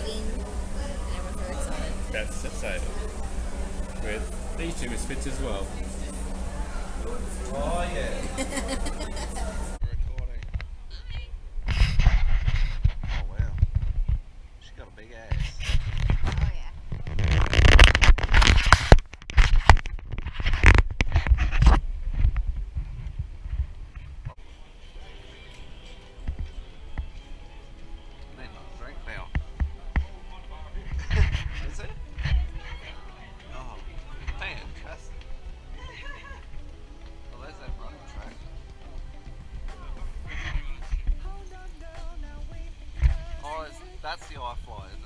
in, and everyone's very excited. That's exciting. With these two misfits as well. Oh yeah. Recording. Oh wow. She got a big ass. Oh yeah. Need another drink now. Is it? Oh, fantastic. Well, there's that running track. Oh, that's the iFly, is it?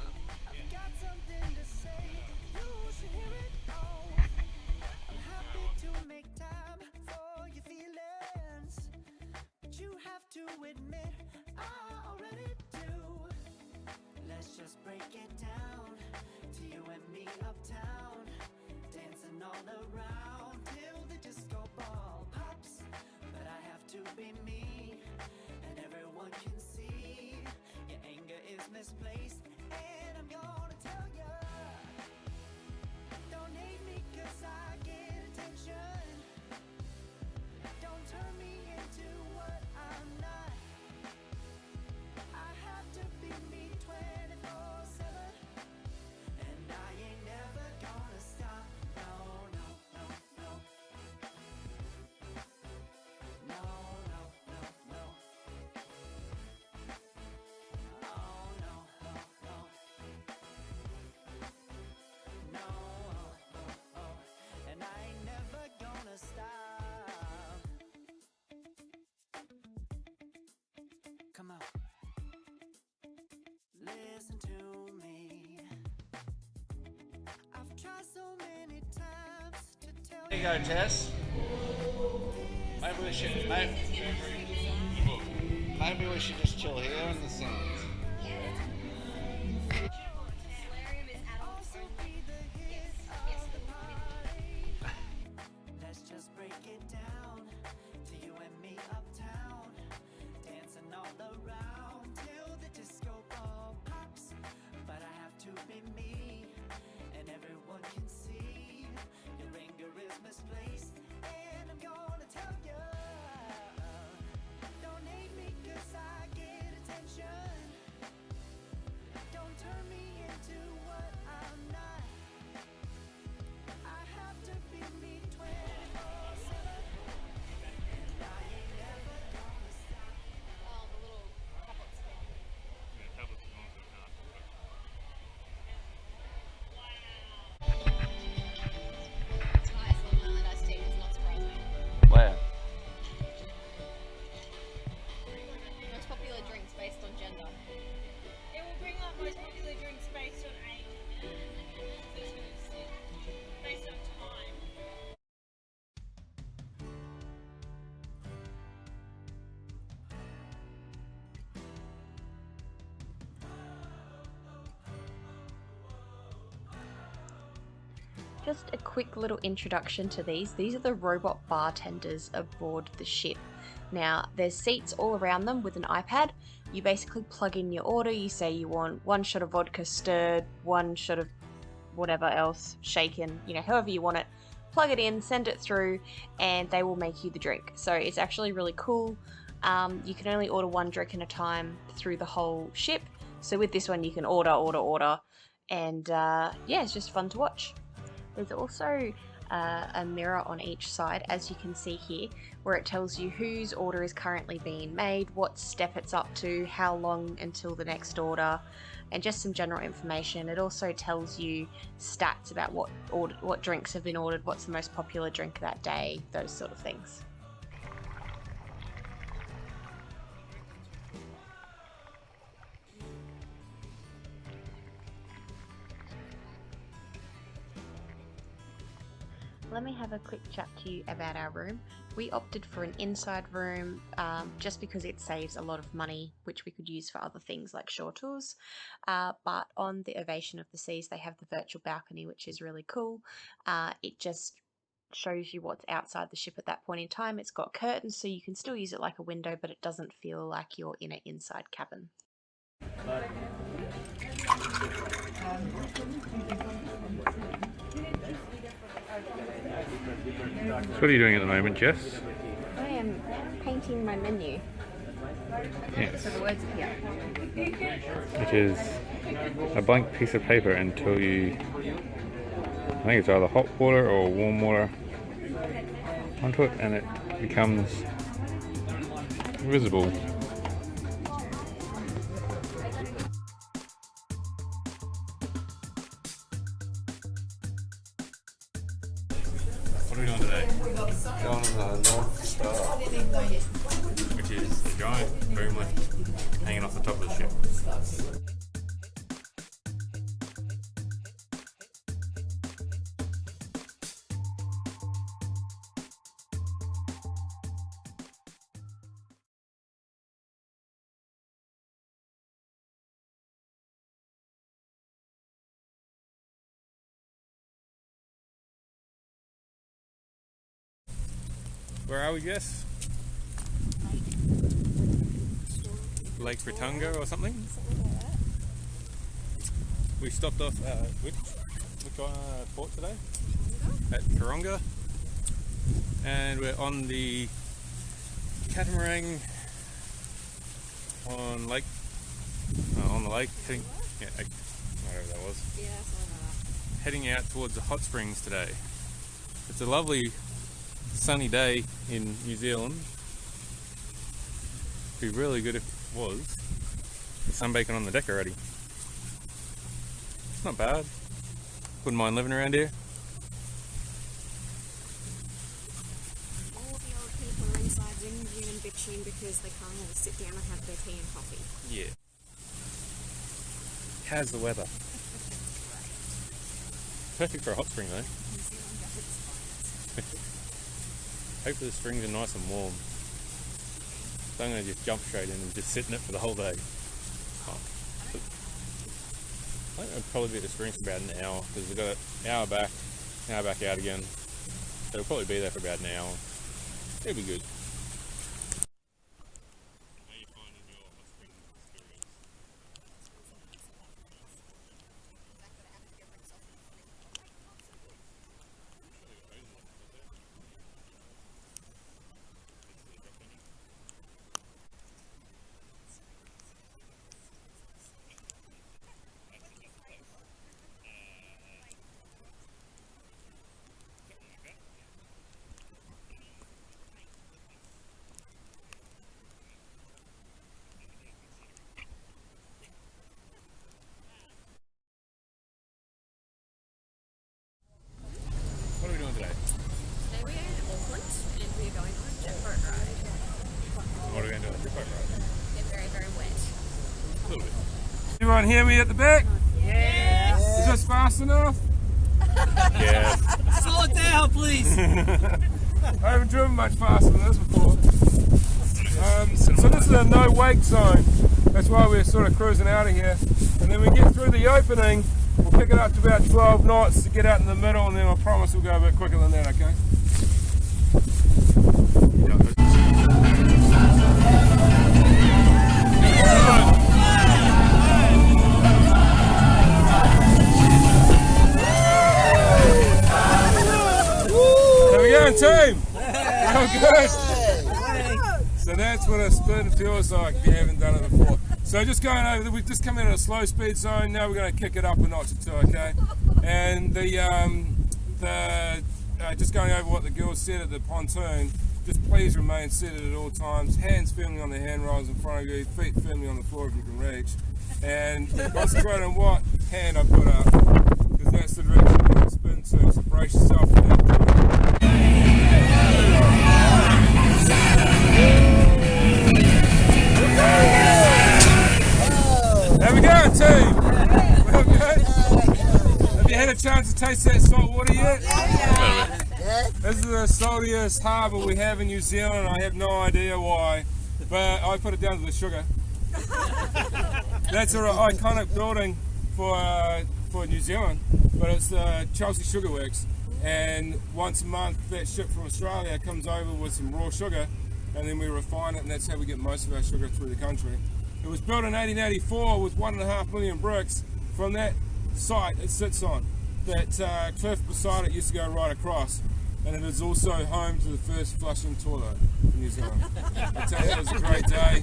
You have to admit, I already do. Let's just break it down to you and me uptown, dancing all around till the disco ball pops. But I have to be me, and everyone can see your anger is misplaced. And I'm gonna tell you, don't hate me 'cause I get attention. Don't turn me into what I'm not. I have to be me 24/7, and I ain't never gonna stop. No, no, no, no. No, no, no, no. Oh, no, no, no. No, oh, oh, oh. And I ain't never gonna stop. Come on. Listen to me. I've tried so many times to tell There you go, Tess. Maybe we should. Maybe we should just chill here in the sands. also be the hit of the party. Let's just break it down to you and me uptown, dancing all around till the disco ball pops. But I have to be me, and everyone can see your anger is misplaced. And I'm gonna tell you, don't hate me 'cause I get attention. Don't turn me into what I'm not. I have to be me 24/7, and I ain't never gonna stop. Oh, the little tablets. Yeah, tablets are going so hard. It's nice. Long Island iced tea does not surprise me. Where? Most popular drinks based on gender. It will bring up most popular drinks based on age. This was based on time. Just a quick little introduction to these. These are the robot bartenders aboard the ship. Now, there's seats all around them with an iPad. You basically plug in your order. You say you want 1 shot of vodka stirred, 1 shot of whatever else shaken, however you want it. Plug it in, send it through, and they will make you the drink. So it's actually really cool. You can only order 1 drink at a time through the whole ship. So with this one, you can order, and yeah, it's just fun to watch. There's also a mirror on each side, as you can see here, where it tells you whose order is currently being made, what step it's up to, how long until the next order, and just some general information. It also tells you stats about what drinks have been ordered, what's the most popular drink that day, those sort of things. Let me have a quick chat to you about our room. We opted for an inside room just because it saves a lot of money, which we could use for other things like shore tours. But on the Ovation of the Seas, they have the virtual balcony, which is really cool. It just shows you what's outside the ship at that point in time. It's got curtains, so you can still use it like a window, but it doesn't feel like you're in an inside cabin. So what are you doing at the moment, Jess? I am painting my menu Yes. so the words appear. Which is a blank piece of paper until you, I think it's either hot water or warm water onto it and it becomes visible. What are we doing today? Going to the North Star. Which is a giant boom lift hanging off the top of the ship. Where are we, Jess? Lake Ratunga or something? We stopped off which port today? At Taronga. And we're on the catamaran on the lake, heading, yeah, whatever that was. Yeah, something like Heading out towards the hot springs today. It's a lovely sunny day in New Zealand. It'd be really good if it was. The sunbaking on the deck already. It's not bad. Wouldn't mind living around here. all the old people are inside whinging and bitching because they can't all sit down and have their tea and coffee. Yeah. How's the weather? Perfect for a hot spring though. Hopefully the springs are nice and warm. So I'm going to just jump straight in and just sit in it for the whole day. Oh. I think I'd probably be at the springs for about an hour because we've got an hour back out again. So we'll probably be there for about an hour. It'll be good. What are we doing today? Today we are in Auckland and we are going on a jet boat ride. What are we going to do on the jet boat ride? Get very, very wet. A little bit. Everyone hear me at the back? Yes. Is this fast enough? Yeah. Slow it down, please. I haven't driven much faster than this before. So this is a no wake zone. That's why we're sort of cruising out of here. And then we get through the opening, we'll pick it up to about 12 knots to get out in the middle, and then I promise we'll go a bit quicker than that, okay? There we go, team! Oh, good! So that's what a spin feels like if you haven't done it before. So just going over, we've just come in at a slow speed zone, now we're going to kick it up a notch or two, okay? And just going over what the girls said at the pontoon, just please remain seated at all times, hands firmly on the handrails in front of you, feet firmly on the floor if you can reach. And concentrate on what hand I put up, because that's the direction you're going to spin to, so brace yourself for that. There we go, team! Well, good. Have you had a chance to taste that salt water yet? This is the saltiest harbour we have in New Zealand. I have no idea why, but I put it down to the sugar. That's an iconic building for New Zealand, but it's the Chelsea Sugar Works. And once a month, that ship from Australia comes over with some raw sugar, and then we refine it, and that's how we get most of our sugar through the country. It was built in 1884 with 1.5 million bricks from that site it sits on. That cliff beside it used to go right across. and it is also home to the first flushing toilet in New Zealand. I tell you, it was a great day.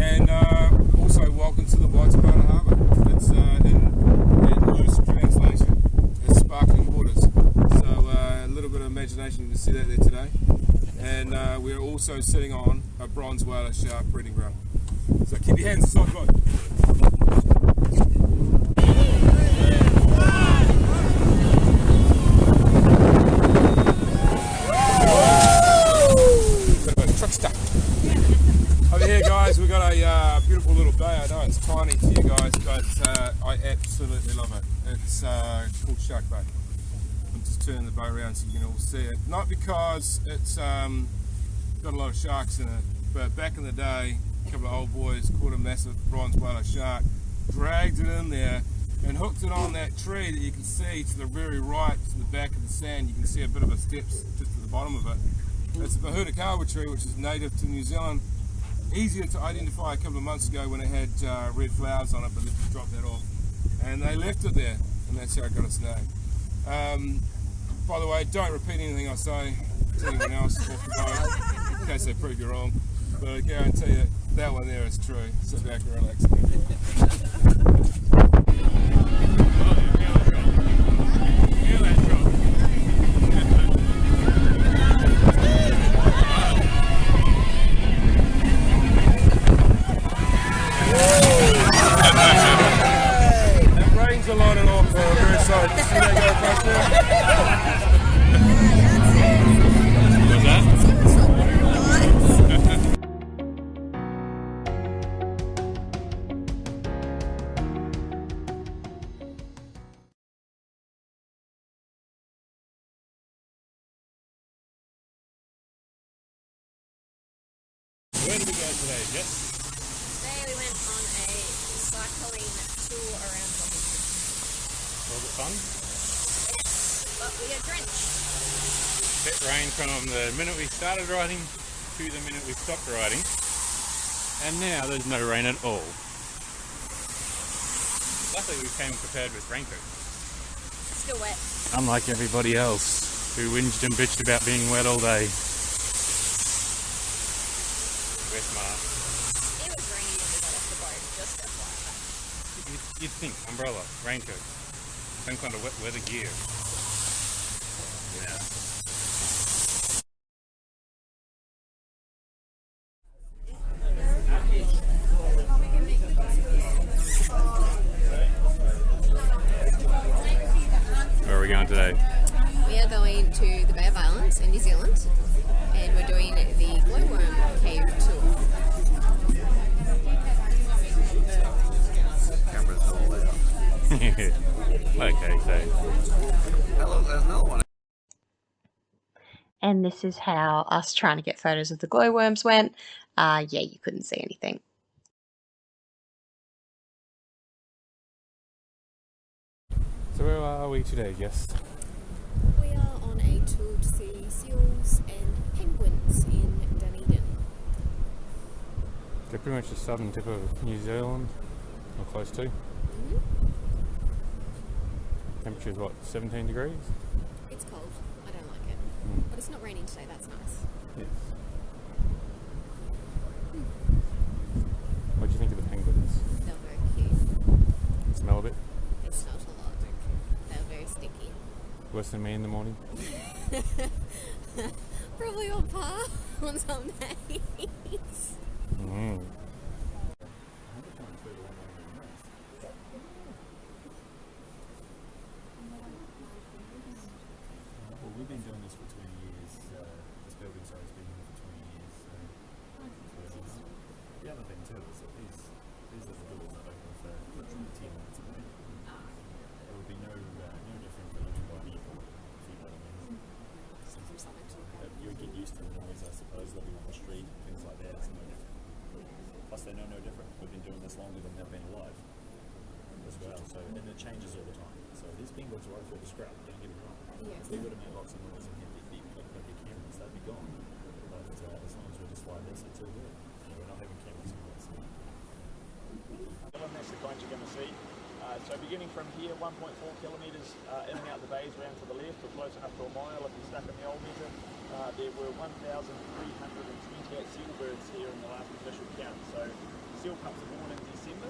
And also welcome to the Waitemata Harbour. It's in loose translation, it's sparkling waters. So a little bit of imagination to see that there today. And we're also sitting on a bronze whaler shark breeding ground. So keep your hands aside, guys. Over here, guys, we've got a beautiful little bay. I know it's tiny to you guys, but I absolutely love it. It's called Shark Bay. I'm just turning the boat around so you can all see it. Not because it's got a lot of sharks in it, but back in the day, a couple of old boys caught a massive bronze whaler shark, dragged it in there, and hooked it on that tree that you can see to the very right, to the back of the sand. You can see a bit of a steps just at the bottom of it. It's a Bahutakawa tree, which is native to New Zealand. Easier to identify a couple of months ago when it had red flowers on it, but they just dropped that off. And they left it there, and that's how it got its name. By the way, don't repeat anything I say to anyone else off the boat, in case they prove you wrong. But I guarantee you, that one there is true. Sit back and relax. Where did we go today, Jess? Today we went on a cycling tour around Ovation. Was it fun? But we are drenched. Bit rain from the minute we started riding to the minute we stopped riding, and now there's no rain at all. Luckily we came prepared with raincoats. Still wet. Unlike everybody else who whinged and bitched about being wet all day. We're smart. It was raining when we got off the boat, just FYI. You'd think umbrella, raincoat, some kind of wet weather gear. Yeah. Where are we going today? We are going to the Bay of Islands in New Zealand, and we're doing the Glowworm cave tour. Camera's all lit up. Okay, so. Hello, there's another one. And this is how us trying to get photos of the glowworms went. Yeah, you couldn't see anything. So where are we today, Jess? We are on a tour to see seals and penguins in Dunedin. They're pretty much the southern tip of New Zealand, or close to. Temperature's what, 17 degrees? It's cold. I don't like it. But it's not raining today, that's nice. Yes. What do you think of the penguins? They're very cute. Smell a bit? It smells a lot. They're very sticky. Worse than me in the morning? Probably on par on some days. Well, we've been doing this for 20 years. This building, sorry, has been here for 20 years. So the other thing too is that these little doors are open for literally 10 minutes a day. There would be no different for living by an airport, if you know what I mean. You would get used to the noise, I suppose, living on the street, things like that. It's no different. Plus, they know no different. We've been doing this longer than they've been alive as well. So, and it changes all the time. So these penguins are right through the scrap. Don't get me wrong. Yes. If they would have made lots of noise and had their cameras, they'd be gone. But as long as we just fly this, it's all good. We're not having cameras in this. The one that's the kind you're going to see. So beginning from here, 1.4 kilometres in and out the bays round to the left, or close enough to a mile if you're stuck in the old measure. There were 1,328 seabirds here in the last official count. So seal pups are born in December.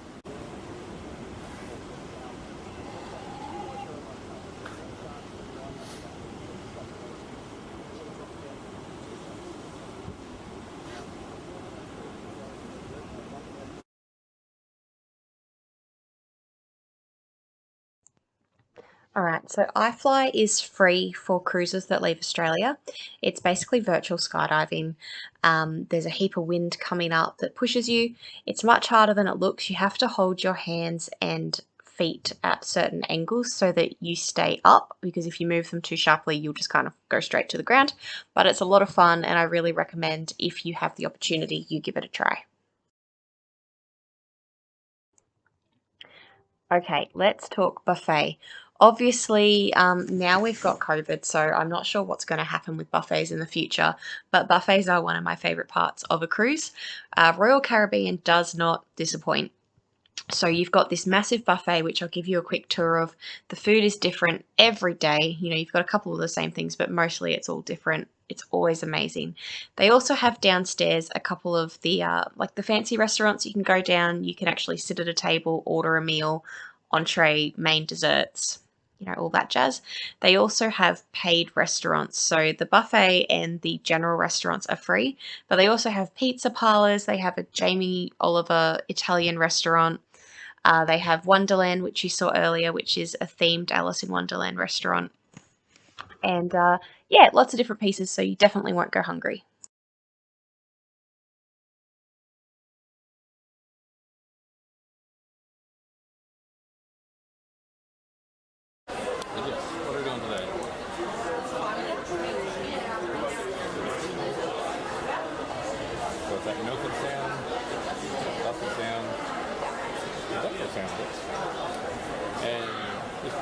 Alright, so iFly is free for cruises that leave Australia. It's basically virtual skydiving. There's a heap of wind coming up that pushes you. It's much harder than it looks. You have to hold your hands and feet at certain angles so that you stay up, because if you move them too sharply, you'll just kind of go straight to the ground. But it's a lot of fun, and I really recommend, if you have the opportunity, you give it a try. Okay, let's talk buffet. Obviously, now we've got COVID, so I'm not sure what's going to happen with buffets in the future, but buffets are one of my favourite parts of a cruise. Royal Caribbean does not disappoint. So you've got this massive buffet, which I'll give you a quick tour of. The food is different every day. You know, you've got a couple of the same things, but mostly it's all different. It's always amazing. They also have downstairs a couple of the like the fancy restaurants. You can go down, you can actually sit at a table, order a meal, entree, main desserts, you know, all that jazz. They also have paid restaurants. So the buffet and the general restaurants are free, but they also have pizza parlors. They have a Jamie Oliver Italian restaurant. They have Wonderland, which you saw earlier, which is a themed Alice in Wonderland restaurant. And yeah, lots of different pieces, so you definitely won't go hungry. Yes, what are we doing today? So it's that Milford sound, Buffett sound, Buffett sound. And it's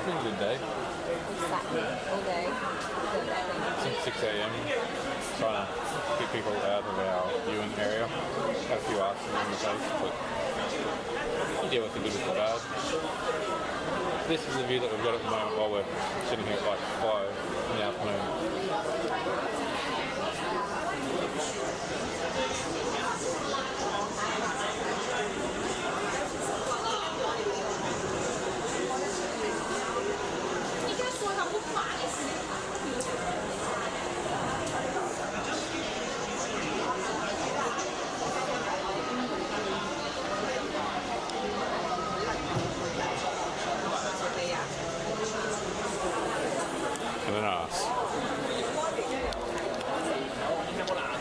been a good day. All day. Since 6 a.m. trying to get people out of our viewing area. Had a few accidents in the face, but you deal with the good with the bad. This is the view that we've got at the moment while we're sitting here at like 5 in the afternoon. And an ass.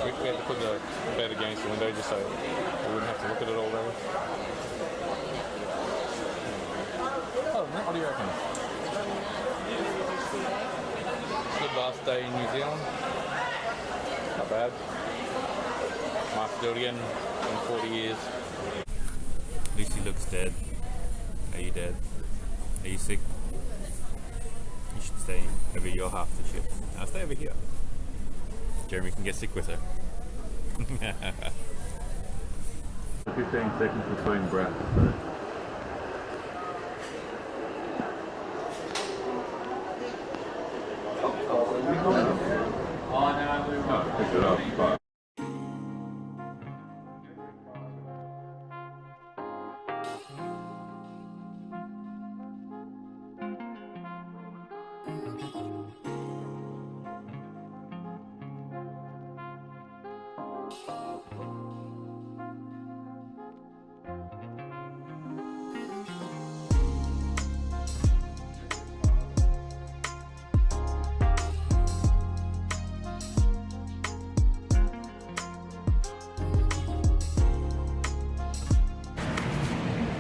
We had to put the bed against the window just so we wouldn't have to look at it all day. Oh, what do you reckon? Good last day in New Zealand. Not bad. Might have to do it again in 40 years. Lucy looks dead. Are you dead? Are you sick? You should stay over your half of the ship. I'll stay over here. Jeremy can get sick with her. 15 seconds between breaths. Pick it up. Bye.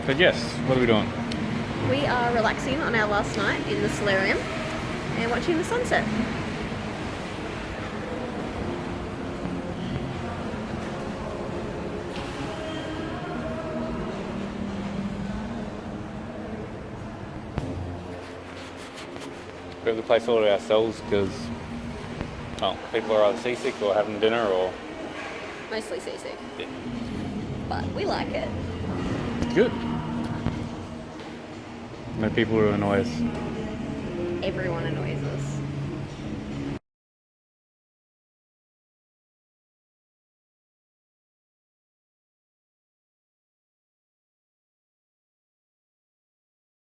But yes, what are we doing? We are relaxing on our last night in the solarium and watching the sunset. We have the place all to ourselves because people are either seasick or having dinner or... Mostly seasick. Yeah. But we like it. Good. No people who annoy us. Everyone annoys us.